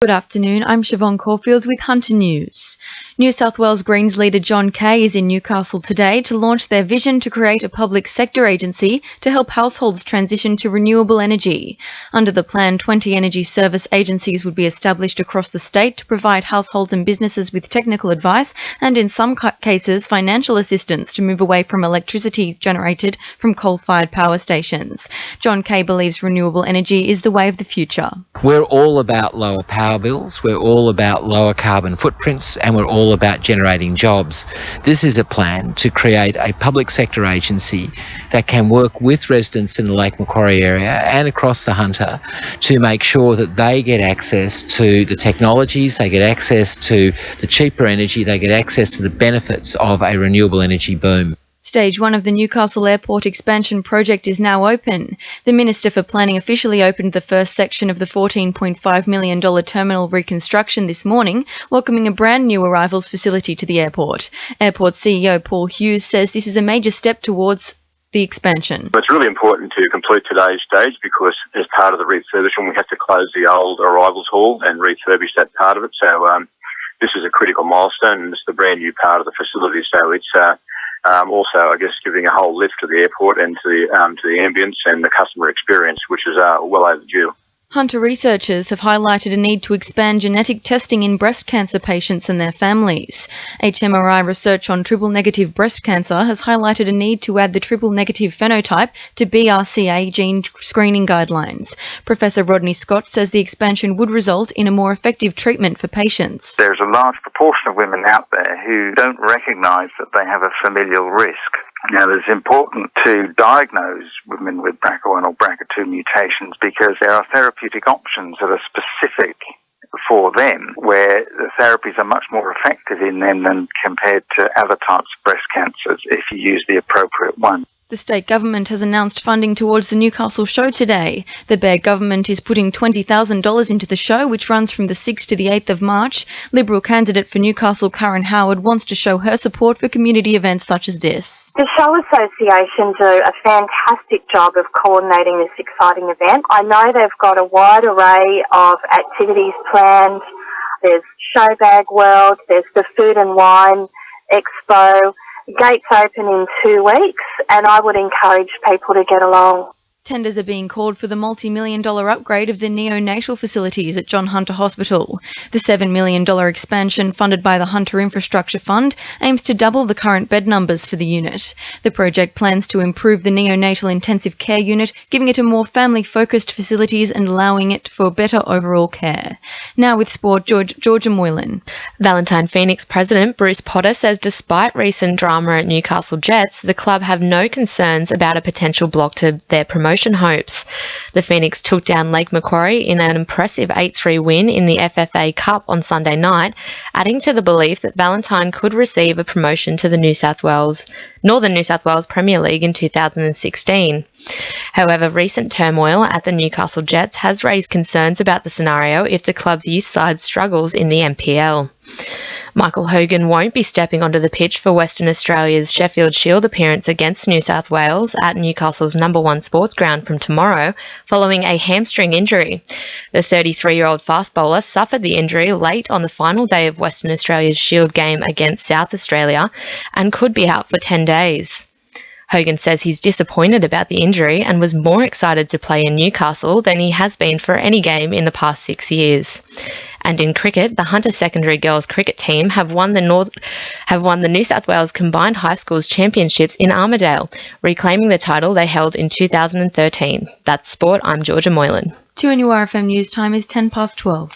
Good afternoon, I'm Siobhan Caulfield with Hunter News. New South Wales Greens leader John Kaye is in Newcastle today to launch their vision to create a public sector agency to help households transition to renewable energy. Under the plan, 20 energy service agencies would be established across the state to provide households and businesses with technical advice and, in some cases, financial assistance to move away from electricity generated from coal-fired power stations. John Kaye believes renewable energy is the way of the future. We're all about lower power bills, we're all about lower carbon footprints, and we're all about generating jobs. This is a plan to create a public sector agency that can work with residents in the Lake Macquarie area and across the Hunter to make sure that they get access to the technologies, they get access to the cheaper energy, they get access to the benefits of a renewable energy boom. Stage 1 of the Newcastle Airport expansion project is now open. The Minister for Planning officially opened the first section of the $14.5 million terminal reconstruction this morning, welcoming a brand new arrivals facility to the airport. Airport CEO Paul Tues says this is a major step towards the expansion. It's really important to complete today's stage because as part of the refurbishment we have to close the old arrivals hall and refurbish that part of it. So this is a critical milestone and it's the brand new part of the facility. So it's also, I guess, giving a whole lift to the airport and to the ambience and the customer experience, which is well overdue. Hunter researchers have highlighted a need to expand genetic testing in breast cancer patients and their families. HMRI research on triple-negative breast cancer has highlighted a need to add the triple-negative phenotype to BRCA gene screening guidelines. Professor Rodney Scott says the expansion would result in a more effective treatment for patients. There's a large proportion of women out there who don't recognise that they have a familial risk. Now, it's important to diagnose women with BRCA1 or BRCA2 mutations because there are therapeutic options that are specific for them, where the therapies are much more effective in them than compared to other types of breast cancers if you use the appropriate one. The state government has announced funding towards the Newcastle show today. The Bear government is putting $20,000 into the show, which runs from the 6th to the 8th of March. Liberal candidate for Newcastle, Karen Howard, wants to show her support for community events such as this. The Show Association do a fantastic job of coordinating this exciting event. I know they've got a wide array of activities planned. There's Showbag World, there's the Food and Wine Expo. Gates open in 2 weeks, and I would encourage people to get along. Tenders are being called for the multi-million-dollar upgrade of the neonatal facilities at John Hunter Hospital. The $7 million expansion funded by the Hunter Infrastructure Fund aims to double the current bed numbers for the unit. The project plans to improve the neonatal intensive care unit, giving it a more family-focused facilities and allowing it for better overall care. Now with sport, Georgia Moylan. Valentine Phoenix president Bruce Potter says despite recent drama at Newcastle Jets, the club have no concerns about a potential block to their promotion hopes. The Phoenix took down Lake Macquarie in an impressive 8-3 win in the FFA Cup on Sunday night, adding to the belief that Valentine could receive a promotion to the Northern New South Wales Premier League in 2016. However, recent turmoil at the Newcastle Jets has raised concerns about the scenario if the club's youth side struggles in the NPL. Michael Hogan won't be stepping onto the pitch for Western Australia's Sheffield Shield appearance against New South Wales at Newcastle's #1 sports ground from tomorrow, following a hamstring injury. The 33-year-old fast bowler suffered the injury late on the final day of Western Australia's Shield game against South Australia and could be out for 10 days. Hogan says he's disappointed about the injury and was more excited to play in Newcastle than he has been for any game in the past 6 years. And in cricket, the Hunter Secondary Girls cricket team have won the New South Wales Combined High Schools Championships in Armidale, reclaiming the title they held in 2013. That's sport. I'm Georgia Moylan. 2NURFM News Time is 12:10.